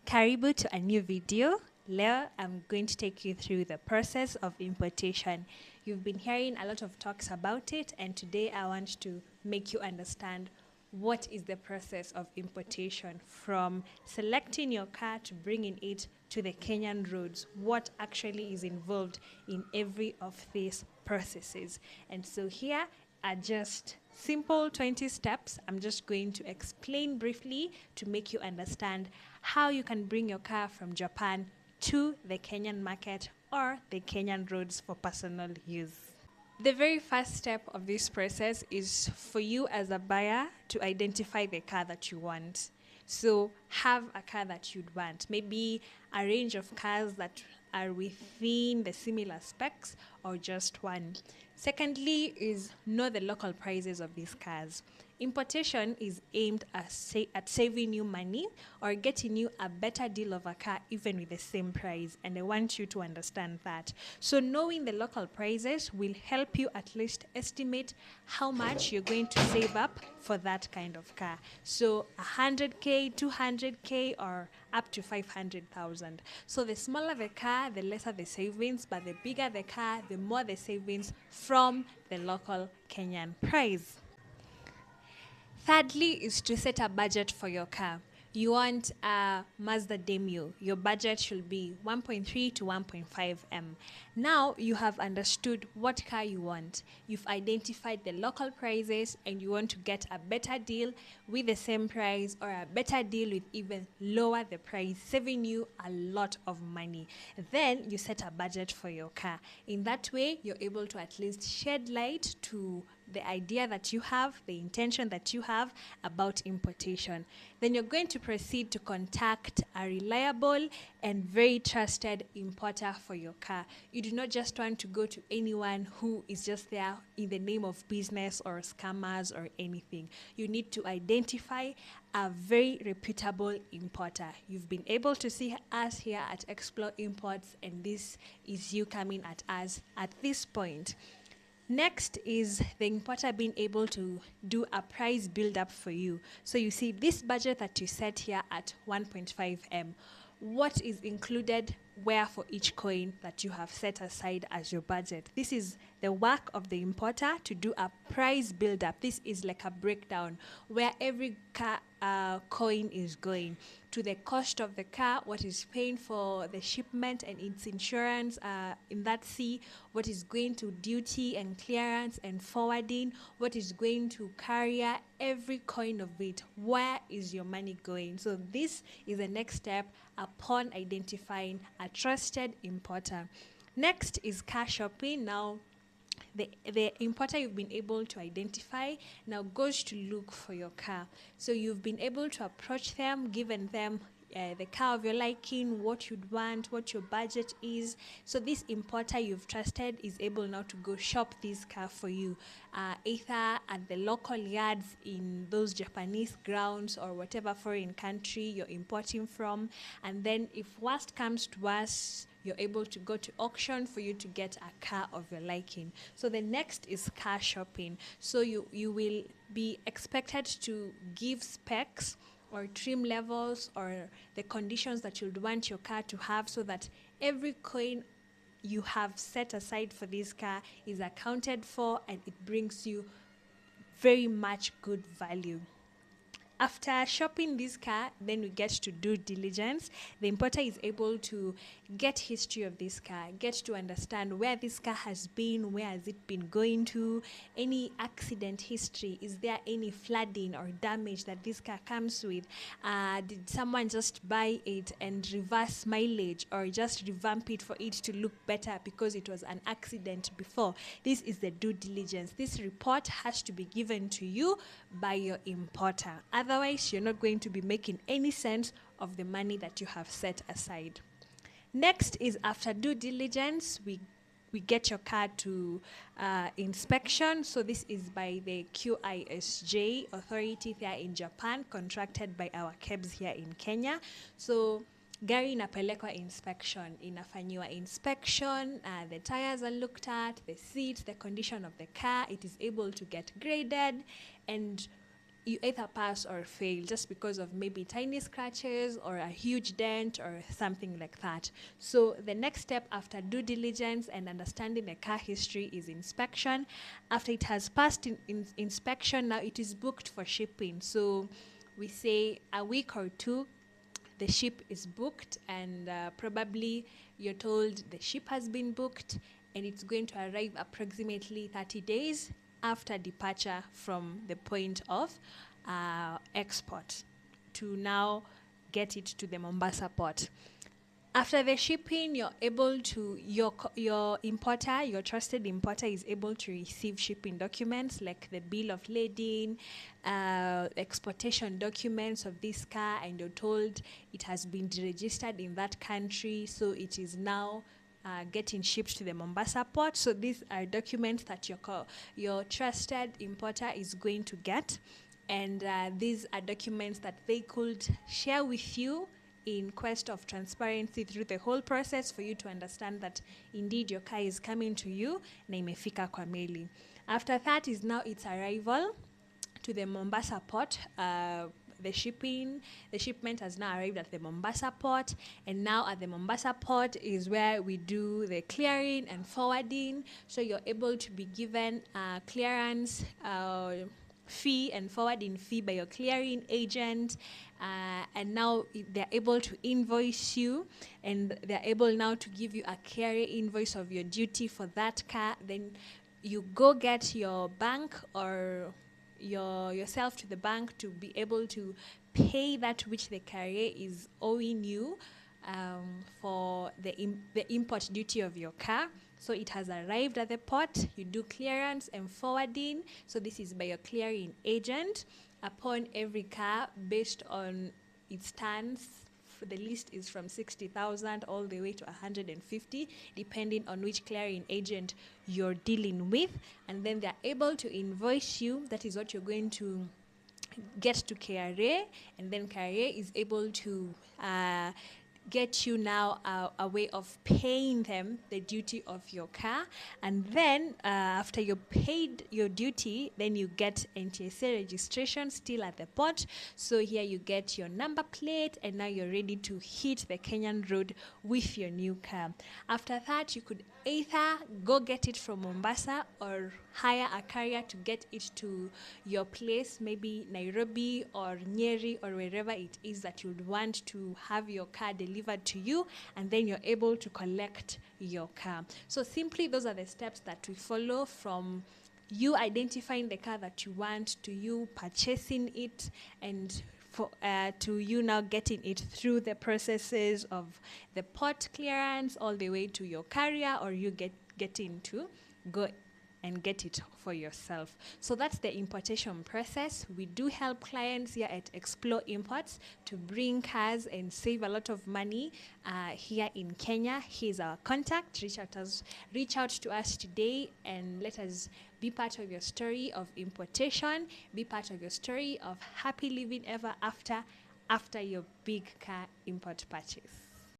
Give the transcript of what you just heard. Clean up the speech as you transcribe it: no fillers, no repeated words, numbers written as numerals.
Karibu to a new video. Leo, I'm going to take you through the process of importation. You've been hearing a lot of talks about it, and today I want to make you understand what is the process of importation from selecting your car to bringing it to the Kenyan roads, what actually is involved in every of these processes. And so here are just simple 20 steps. I'm just going to explain briefly to make you understand how you can bring your car from Japan to the Kenyan market or the Kenyan roads for personal use. The very first step of this process is for you as a buyer to identify the car that you want. So have a car that you'd want, maybe a range of cars that are within the similar specs or just one. Secondly is know the local prices of these cars. Importation is aimed at saving you money or getting you a better deal of a car even with the same price, and I want you to understand that. So knowing the local prices will help you at least estimate how much you're going to save up for that kind of car. So 100k, 200k or up to 500,000. So the smaller the car, the lesser the savings, but the bigger the car, the more the savings from the local Kenyan price. Thirdly is to set a budget for your car. You want a Mazda Demio. Your budget should be 1.3 to 1.5 M. Now you have understood what car you want. You've identified the local prices and you want to get a better deal with the same price or a better deal with even lower the price, saving you a lot of money. Then you set a budget for your car. In that way, you're able to at least shed light to the idea that you have, the intention that you have about importation. Then you're going to proceed to contact a reliable and very trusted importer for your car. You do not just want to go to anyone who is just there in the name of business or scammers or anything. You need to identify a very reputable importer. You've been able to see us here at Explore Imports, and this is you coming at us at this point. Next is the importer being able to do a price build up for you. So you see this budget that you set here at 1.5 M, what is included where for each coin that you have set aside as your budget. This is the work of the importer to do a price build up. This is like a breakdown where every coin is going to the cost of the car, what is paying for the shipment and its insurance in that sea, what is going to duty and clearance and forwarding, what is going to carrier, every coin of it. Where is your money going? So this is the next step upon identifying a trusted importer. Next is car shopping. Now the importer you've been able to identify now goes to look for your car. So you've been able to approach them, given them the car of your liking, what you'd want, what your budget is. So this importer you've trusted is able now to go shop this car for you, either at the local yards in those Japanese grounds or whatever foreign country you're importing from. And then if worst comes to worst, you're able to go to auction for you to get a car of your liking. So the next is car shopping. So you will be expected to give specs or trim levels or the conditions that you'd want your car to have, so that every coin you have set aside for this car is accounted for and it brings you very much good value. After shopping this car, then we get to due diligence. The importer is able to get history of this car, get to understand where this car has been, where has it been going to, any accident history, is there any flooding or damage that this car comes with, did someone just buy it and reverse mileage or just revamp it for it to look better because it was an accident before. This is the due diligence. This report has to be given to you by your importer. Otherwise, you're not going to be making any sense of the money that you have set aside. Next is after due diligence, we get your car to inspection. So this is by the QISJ authority here in Japan, contracted by our KEBS here in Kenya. So gari inapelekwa inspection, inafanyiwa inspection, the tires are looked at, the seats, the condition of the car, it is able to get graded, and you either pass or fail just because of maybe tiny scratches or a huge dent or something like that. So the next step after due diligence and understanding the car history is inspection. After it has passed in inspection, now it is booked for shipping. So we say a week or two the ship is booked, and probably you're told the ship has been booked and it's going to arrive approximately 30 days after departure from the point of export to now get it to the Mombasa port. After the shipping, you're able to, your importer, your trusted importer is able to receive shipping documents like the bill of lading, exportation documents of this car, and you're told it has been registered in that country, so it is now getting shipped to the Mombasa port. So these are documents that your trusted importer is going to get, and these are documents that they could share with you in quest of transparency through the whole process for you to understand that indeed your car is coming to you na imefika kwa meli. After that is now its arrival to the Mombasa port. The shipment has now arrived at the Mombasa port, and now at the Mombasa port is where we do the clearing and forwarding. So you're able to be given clearance fee and forwarding fee by your clearing agent, and now they're able to invoice you, and they're able now to give you a carrier invoice of your duty for that car. Then you go get your bank or yourself to the bank to be able to pay that which the carrier is owing you for the import duty of your car. So it has arrived at the port. You do clearance and forwarding. So this is by your clearing agent. Upon every car, based on its tons, the list is from 60,000 all the way to 150, depending on which clearing agent you're dealing with. And then they're able to invoice you. That is what you're going to get to KRA, and then KRA is able to get you now a way of paying them the duty of your car. And then after you paid your duty, then you get NTSA registration still at the port. So here you get your number plate, and now you're ready to hit the Kenyan road with your new car. After that, you could either go get it from Mombasa or hire a carrier to get it to your place, maybe Nairobi or Nyeri or wherever it is that you'd want to have your car delivered to you, and then you're able to collect your car. So simply those are the steps that we follow, from you identifying the car that you want to you purchasing it, and to you now getting it through the processes of the port clearance all the way to your carrier, or you getting to go and get it for yourself. So that's the importation process. We do help clients here at Explore Imports to bring cars and save a lot of money here in Kenya. Here's our contact. Reach out to us today and let us be part of your story of importation, be part of your story of happy living ever after your big car import purchase.